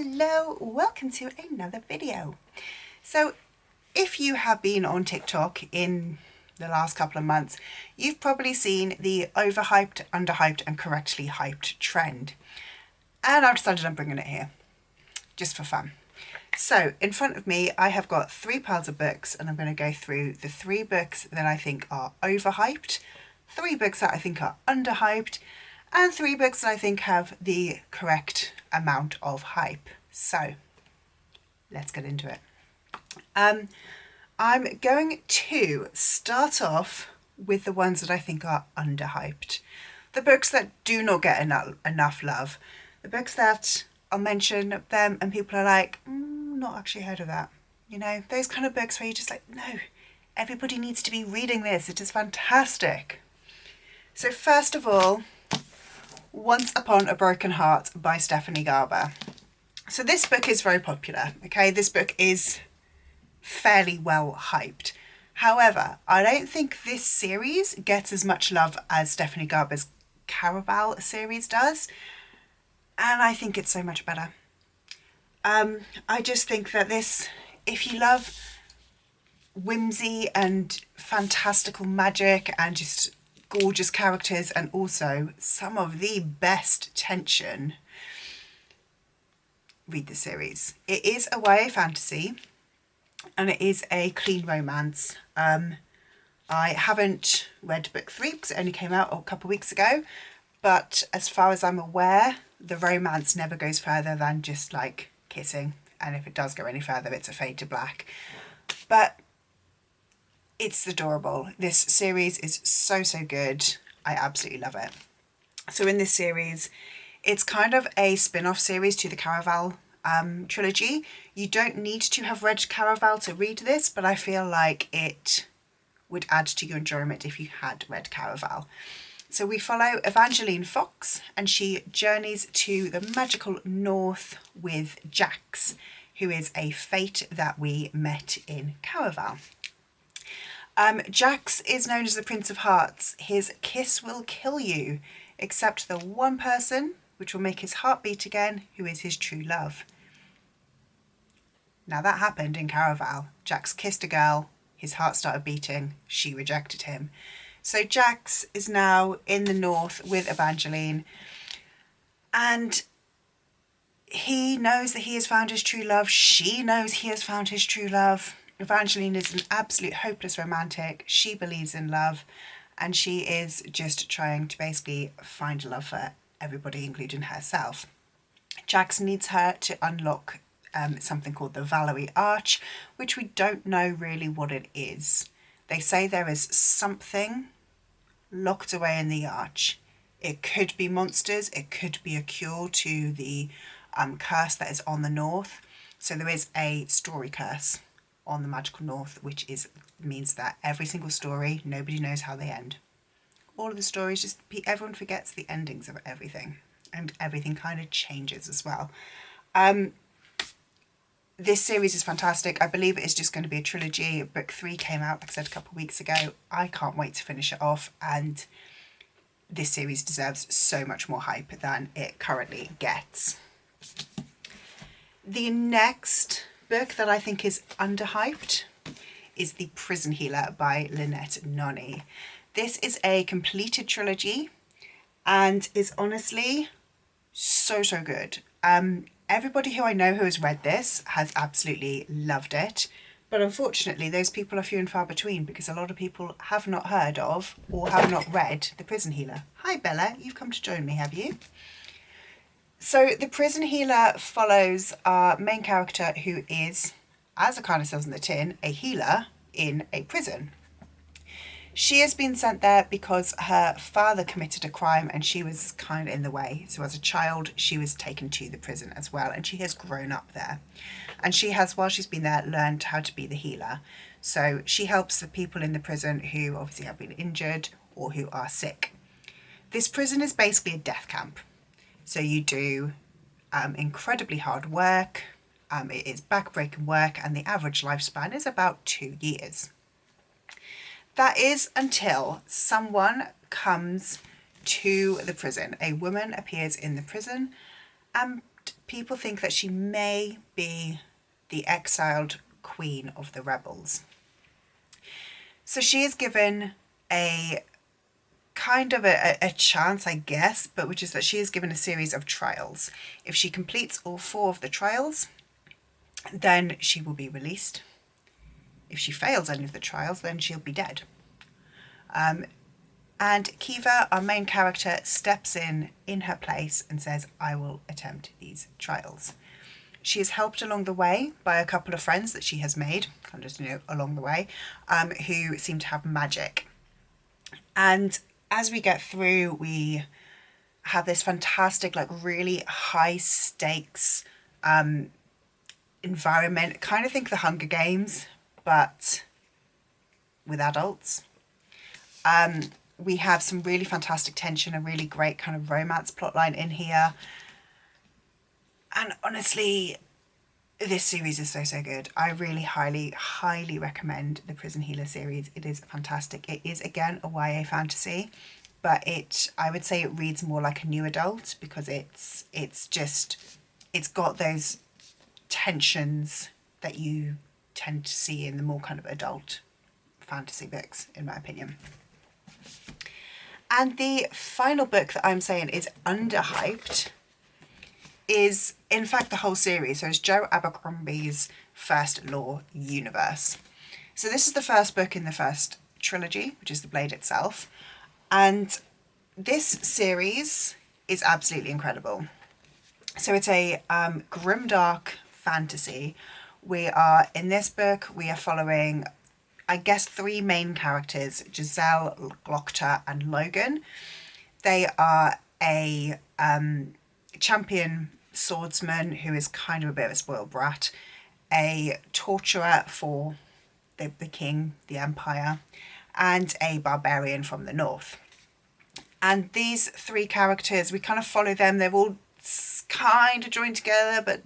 Hello, welcome to another video. So if you have been on TikTok in the last couple of months, you've probably seen the overhyped, underhyped and correctly hyped trend. And I've decided I'm bringing it here just for fun. So in front of me, I have got 3 piles of books and I'm going to go through the 3 books that I think are overhyped, 3 books that I think are underhyped, and 3 books that I think have the correct amount of hype. So let's get into it. I'm going to start off with the ones that I think are underhyped. The books that do not get enough love. The books that I'll mention them and people are like, not actually heard of that. You know, those kind of books where you're just like, no, everybody needs to be reading this. It is fantastic. So first of all, Once Upon a Broken Heart by Stephanie Garber. So this book is very popular, okay? This book is fairly well hyped. However, I don't think this series gets as much love as Stephanie Garber's Caraval series does. And I think it's so much better. I just think that this, if you love whimsy and fantastical magic and just gorgeous characters and also some of the best tension, read the series. It is a YA fantasy and it is a clean romance. I haven't read book 3 because it only came out a couple of weeks ago, but as far as I'm aware, the romance never goes further than just like kissing, and if it does go any further, it's a fade to black. But it's adorable. This series is so good. I absolutely love it. So in this series, it's kind of a spin-off series to the Caraval trilogy. You don't need to have read Caraval to read this, but I feel like it would add to your enjoyment if you had read Caraval. So we follow Evangeline Fox and she journeys to the magical north with Jax, who is a fate that we met in Caraval. Jax is known as the Prince of Hearts. His kiss will kill you, except the one person which will make his heart beat again, who is his true love. Now that happened in Caraval. Jax kissed a girl, his heart started beating, she rejected him. So Jax is now in the north with Evangeline and he knows that he has found his true love. She knows he has found his true love. Evangeline is an absolute hopeless romantic. She believes in love and she is just trying to basically find love for everybody, including herself. Jax needs her to unlock something called the Valerie Arch, which we don't know really what it is. They say there is something locked away in the arch. It could be monsters, it could be a cure to the curse that is on the north. So there is a story curse on the magical north, which means that every single story, nobody knows how they end. All of the stories, just everyone forgets the endings of everything, and everything kind of changes as well. This series is fantastic. I believe it is just going to be a trilogy. Book 3 came out, like I said, a couple of weeks ago. I can't wait to finish it off, and this series deserves so much more hype than it currently gets. The next book that I think is underhyped is The Prison Healer by Lynette Noni. This is a completed trilogy and is honestly so good. Everybody who I know who has read this has absolutely loved it, but unfortunately those people are few and far between because a lot of people have not heard of or have not read The Prison Healer. Hi Bella, you've come to join me, have you? So The Prison Healer follows our main character who is, as it kind of says in the tin, a healer in a prison. She has been sent there because her father committed a crime and she was kind of in the way. So as a child, she was taken to the prison as well and she has grown up there. And she has, while she's been there, learned how to be the healer. So she helps the people in the prison who obviously have been injured or who are sick. This prison is basically a death camp. So you do incredibly hard work. It is back-breaking work and the average lifespan is about 2 years. That is until someone comes to the prison. A woman appears in the prison and people think that she may be the exiled queen of the rebels. So she is given a kind of a chance, I guess, but which is that she is given a series of trials. If she completes all 4 of the trials, then she will be released. If she fails any of the trials, then she'll be dead. And Kiva, our main character, steps in her place and says, I will attempt these trials. She is helped along the way by a couple of friends that she has made, kind of, along the way, who seem to have magic. And as we get through, we have this fantastic, like really high stakes environment. Kind of think the Hunger Games, but with adults. We have some really fantastic tension, a really great kind of romance plotline in here. And honestly, this series is so good. I really highly recommend the Prison Healer series. It is fantastic. It is, again, a YA fantasy, but I would say it reads more like a new adult, because it's got those tensions that you tend to see in the more kind of adult fantasy books, in my opinion. And the final book that I'm saying is underhyped is, in fact, the whole series. So it's Joe Abercrombie's First Law universe. So this is the first book in the first trilogy, which is The Blade itself. And this series is absolutely incredible. So it's a grimdark fantasy. In this book, we are following, I guess, 3 main characters, Giselle, Glocta and Logan. They are a champion swordsman who is kind of a bit of a spoiled brat, a torturer for the king, the empire, and a barbarian from the north. And these 3 characters, we kind of follow them. They're all kind of joined together, but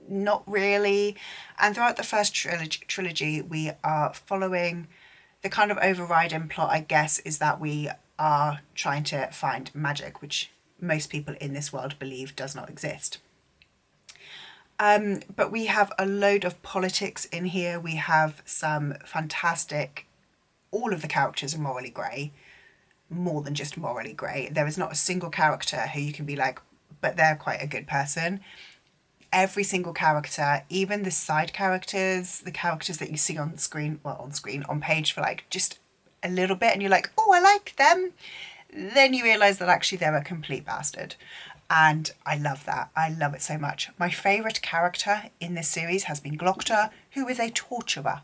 not really. And throughout the first trilogy, we are following the kind of overriding plot, I guess, is that we are trying to find magic, which most people in this world believe does not exist. But we have a load of politics in here. We have some fantastic, all of the characters are morally grey, more than just morally grey. There is not a single character who you can be like, but they're quite a good person. Every single character, even the side characters, the characters that you see on page for like just a little bit, and you're like, oh, I like them. Then you realise that actually they're a complete bastard. And I love that. I love it so much. My favourite character in this series has been Glocta, who is a torturer.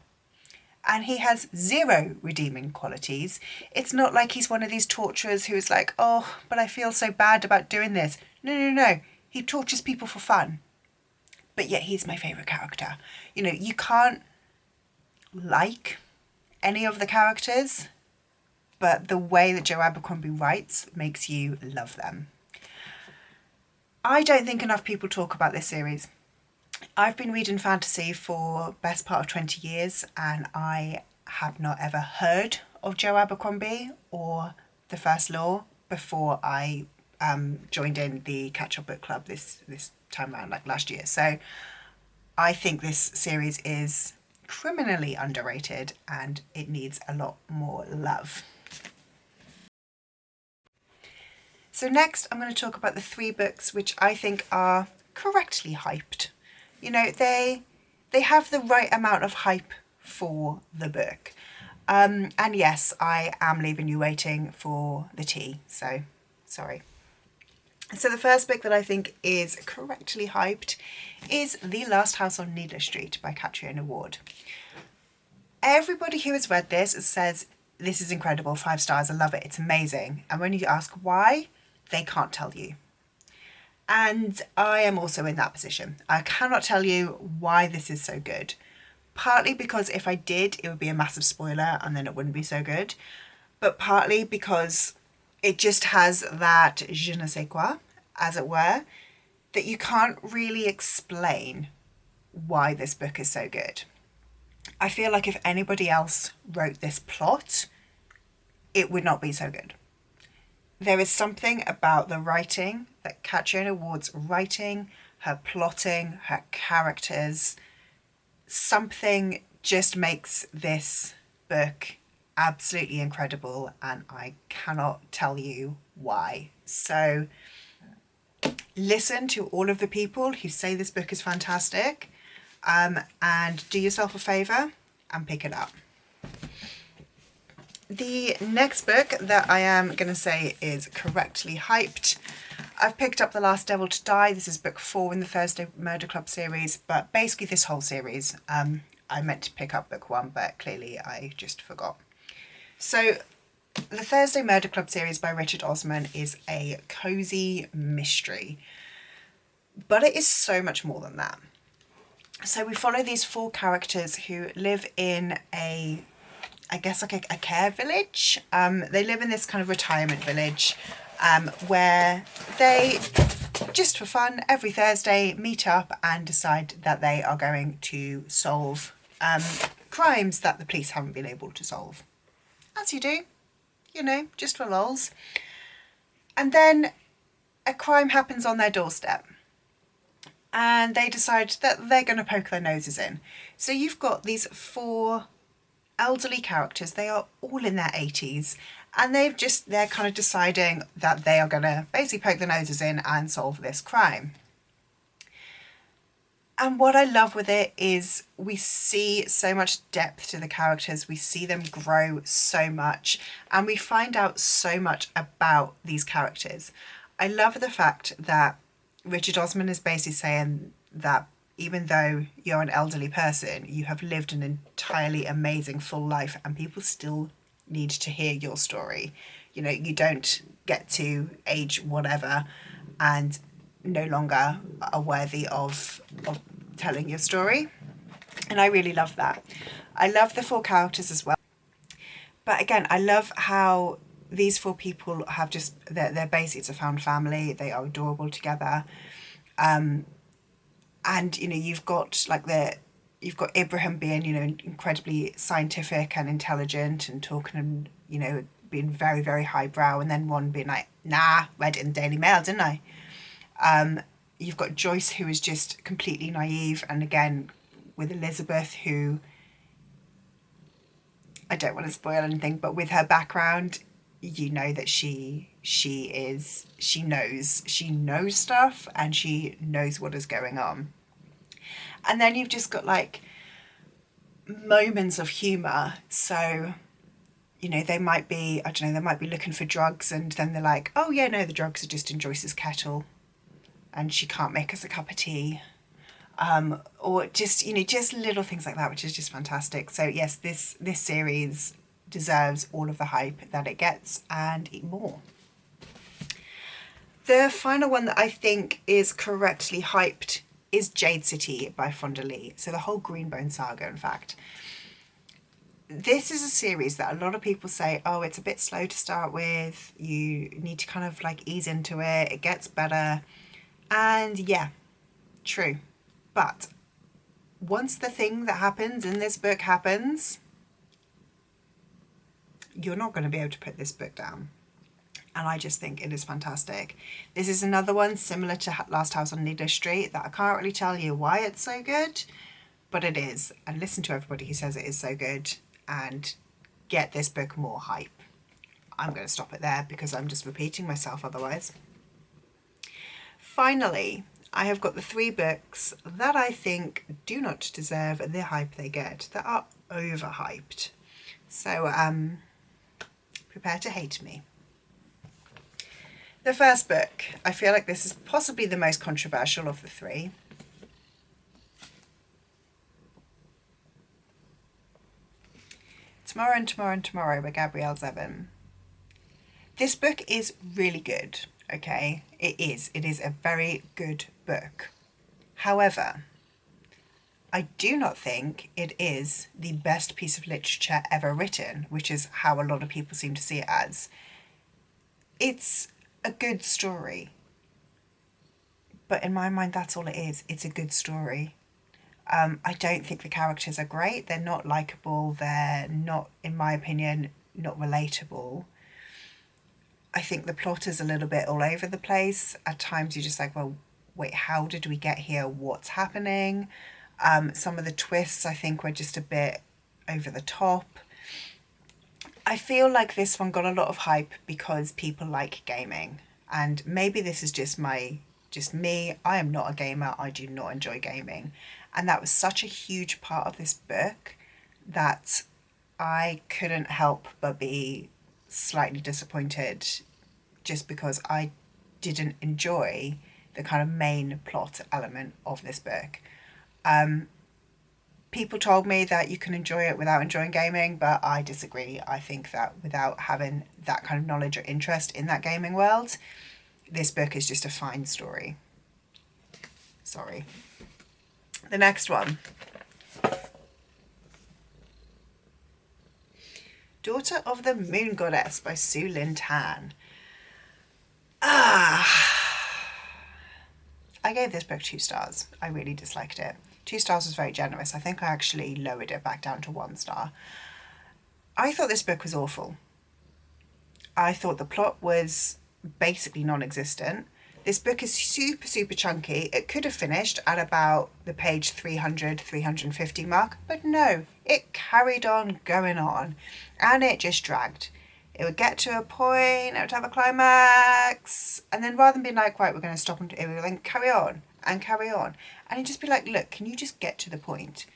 And he has 0 redeeming qualities. It's not like he's one of these torturers who is like, oh, but I feel so bad about doing this. No. He tortures people for fun. But yet he's my favourite character. You can't like any of the characters, but the way that Joe Abercrombie writes makes you love them. I don't think enough people talk about this series. I've been reading fantasy for best part of 20 years, and I have not ever heard of Joe Abercrombie or The First Law before I joined in the Catch-Up Book Club this time around, like last year. So I think this series is criminally underrated and it needs a lot more love. So next I'm going to talk about the 3 books which I think are correctly hyped. They have the right amount of hype for the book. And yes, I am leaving you waiting for the tea, so sorry. So the first book that I think is correctly hyped is The Last House on Needler Street by Catriona Ward. Everybody who has read this says, this is incredible, 5 stars, I love it, it's amazing. And when you ask why, they can't tell you. And I am also in that position. I cannot tell you why this is so good. Partly because if I did, it would be a massive spoiler and then it wouldn't be so good. But partly because it just has that je ne sais quoi, as it were, that you can't really explain why this book is so good. I feel like if anybody else wrote this plot, it would not be so good. There is something about the writing, that Catriona Ward's writing, her plotting, her characters. Something just makes this book absolutely incredible, and I cannot tell you why. So listen to all of the people who say this book is fantastic, and do yourself a favour and pick it up. The next book that I am going to say is correctly hyped. I've picked up The Last Devil to Die. This is book 4 in the Thursday Murder Club series, but basically this whole series. I meant to pick up book 1, but clearly I just forgot. So the Thursday Murder Club series by Richard Osman is a cosy mystery, but it is so much more than that. So we follow these 4 characters who live in a care village. They live in this kind of retirement village where they, just for fun, every Thursday meet up and decide that they are going to solve crimes that the police haven't been able to solve. As you do, you know, just for lols. And then a crime happens on their doorstep, and they decide that they're going to poke their noses in. So you've got these 4 elderly characters. They are all in their 80s, and they're kind of deciding that they are going to basically poke their noses in and solve this crime. And what I love with it is we see so much depth to the characters. We see them grow so much, and we find out so much about these characters. I love the fact that Richard Osman is basically saying that even though you're an elderly person, you have lived an entirely amazing full life, and people still need to hear your story. You know, you don't get to age whatever and no longer are worthy of telling your story. And I really love that. I love the 4 characters as well. But again, I love how these 4 people have just, they're basically, it's a found family. They are adorable together. And, you know, you've got Ibrahim being, you know, incredibly scientific and intelligent and talking and, you know, being very, very highbrow. And then one being like, nah, read it in the Daily Mail, didn't I? You've got Joyce, who is just completely naive. And again, with Elizabeth, who, I don't want to spoil anything, but with her background, you know that she knows stuff, and she knows what is going on. And then you've just got like moments of humour. So, you know, they might be looking for drugs, and then they're like, oh yeah, no, the drugs are just in Joyce's kettle and she can't make us a cup of tea. Or just, you know, just little things like that, which is just fantastic. So yes, this series deserves all of the hype that it gets and more. The final one that I think is correctly hyped is Jade City by Fonda Lee. So the whole Greenbone saga, in fact. This is a series that a lot of people say, oh, it's a bit slow to start with. You need to kind of like ease into it. It gets better. And yeah, true. But once the thing that happens in this book happens, you're not going to be able to put this book down. And I just think it is fantastic. This is another one similar to Last House on Needle Street that I can't really tell you why it's so good, but it is. And listen to everybody who says it is so good and get this book more hype. I'm going to stop it there because I'm just repeating myself otherwise. Finally, I have got the 3 books that I think do not deserve the hype they get, that are overhyped. So prepare to hate me. The first book, I feel like this is possibly the most controversial of the 3. Tomorrow and Tomorrow and Tomorrow by Gabrielle Zevin. This book is really good, okay? It is a very good book. However, I do not think it is the best piece of literature ever written, which is how a lot of people seem to see it as. It's a good story, but in my mind that's all it is. It's a good story. I don't think the characters are great. They're not likable. They're not, in my opinion, not relatable. I think the plot is a little bit all over the place. At times you're just like, well, wait, how did we get here? What's happening? Some of the twists I think were just a bit over the top. I feel like this one got a lot of hype because people like gaming, and maybe this is just me. I am not a gamer. I do not enjoy gaming, and that was such a huge part of this book that I couldn't help but be slightly disappointed, just because I didn't enjoy the kind of main plot element of this book. People told me that you can enjoy it without enjoying gaming, but I disagree. I think that without having that kind of knowledge or interest in that gaming world, this book is just a fine story. Sorry. The next one. Daughter of the Moon Goddess by Sue Lynn Tan. I gave this book 2 stars. I really disliked it. 2 stars was very generous. I think I actually lowered it back down to 1 star. I thought this book was awful. I thought the plot was basically non-existent. This book is super, super chunky. It could have finished at about the page 300, 350 mark, but no, it carried on going on, and it just dragged. It would get to a point, it would have a climax, and then rather than being like, right, we're going to stop, and it would then carry on and carry on. And you'd just be like, look, can you just get to the point?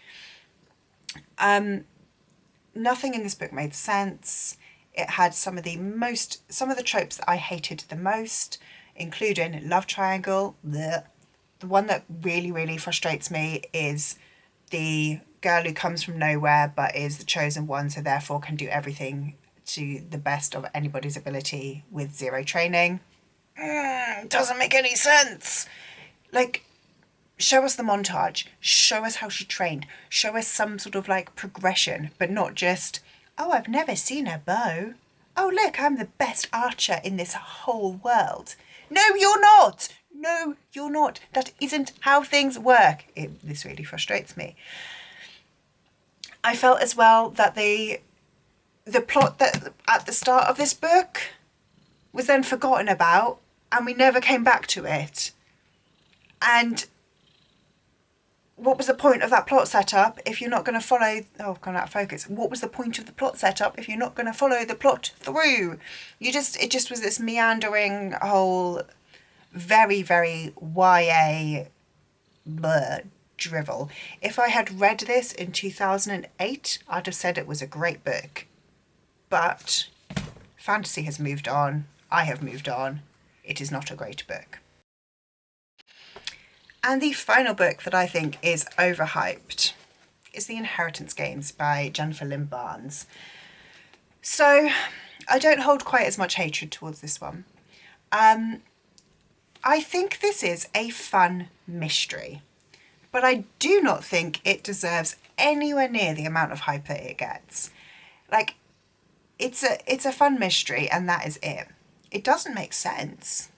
Nothing in this book made sense. It had some of the tropes that I hated the most, including love triangle. The one that really, really frustrates me is the girl who comes from nowhere but is the chosen one, so therefore can do everything to the best of anybody's ability with 0 training. Doesn't make any sense. Like, show us the montage, show us how she trained, show us some sort of like progression, but not just, oh, I've never seen a bow. Oh, look, I'm the best archer in this whole world. No, you're not. No, you're not. That isn't how things work. This really frustrates me. I felt as well that the plot that at the start of this book was then forgotten about, and we never came back to it. And what was the point of that plot setup if you're not going to follow... Oh, I've gone out of focus. What was the point of the plot setup if you're not going to follow the plot through? It just was this meandering whole very, very YA blur drivel. If I had read this in 2008, I'd have said it was a great book. But fantasy has moved on. I have moved on. It is not a great book. And the final book that I think is overhyped is The Inheritance Games by Jennifer Lynn Barnes. So I don't hold quite as much hatred towards this one. I think this is a fun mystery, but I do not think it deserves anywhere near the amount of hype that it gets. Like, it's a fun mystery, and that is it. It doesn't make sense.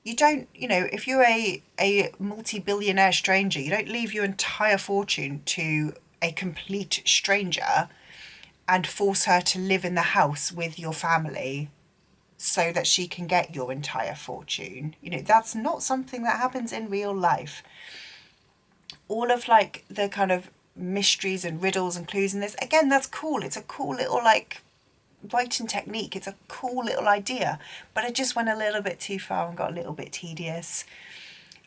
You don't, if you're a multi-billionaire stranger, you don't leave your entire fortune to a complete stranger and force her to live in the house with your family so that she can get your entire fortune. That's not something that happens in real life. All of like the kind of mysteries and riddles and clues in this, again, that's cool. It's a cool little like writing technique. It's a cool little idea, but it just went a little bit too far and got a little bit tedious.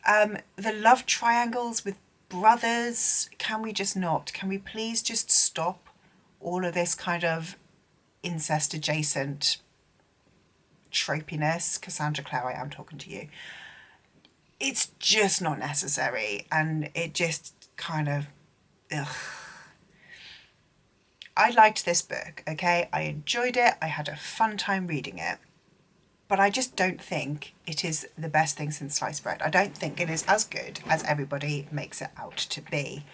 The love triangles with brothers, can we please just stop all of this kind of incest adjacent tropiness? Cassandra Clare, I am talking to you. It's just not necessary, and it just kind of I liked this book, okay? I enjoyed it. I had a fun time reading it. But I just don't think it is the best thing since sliced bread. I don't think it is as good as everybody makes it out to be.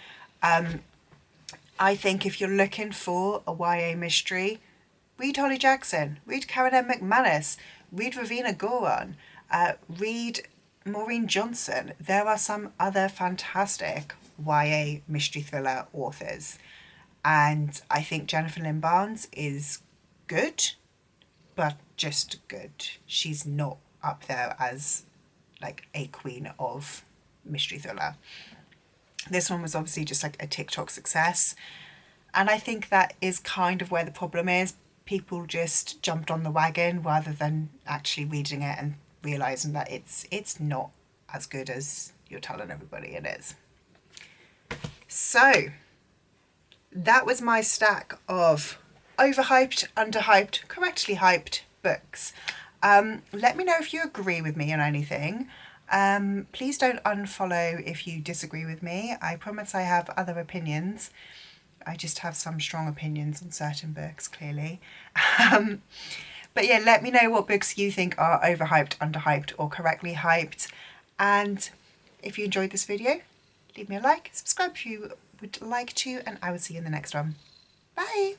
I think if you're looking for a YA mystery, read Holly Jackson, read Karen M. McManus, read Ravina Goran, read Maureen Johnson. There are some other fantastic YA mystery thriller authors. And I think Jennifer Lynn Barnes is good, but just good. She's not up there as like a queen of mystery thriller. This one was obviously just like a TikTok success. And I think that is kind of where the problem is. People just jumped on the wagon rather than actually reading it and realising that it's not as good as you're telling everybody it is. So that was my stack of overhyped, underhyped, correctly hyped books. Let me know if you agree with me on anything. Please don't unfollow if you disagree with me. I promise I have other opinions. I just have some strong opinions on certain books, clearly. But yeah, let me know what books you think are overhyped, underhyped, or correctly hyped. And if you enjoyed this video, leave me a like, subscribe if you would like to, and I will see you in the next one. Bye!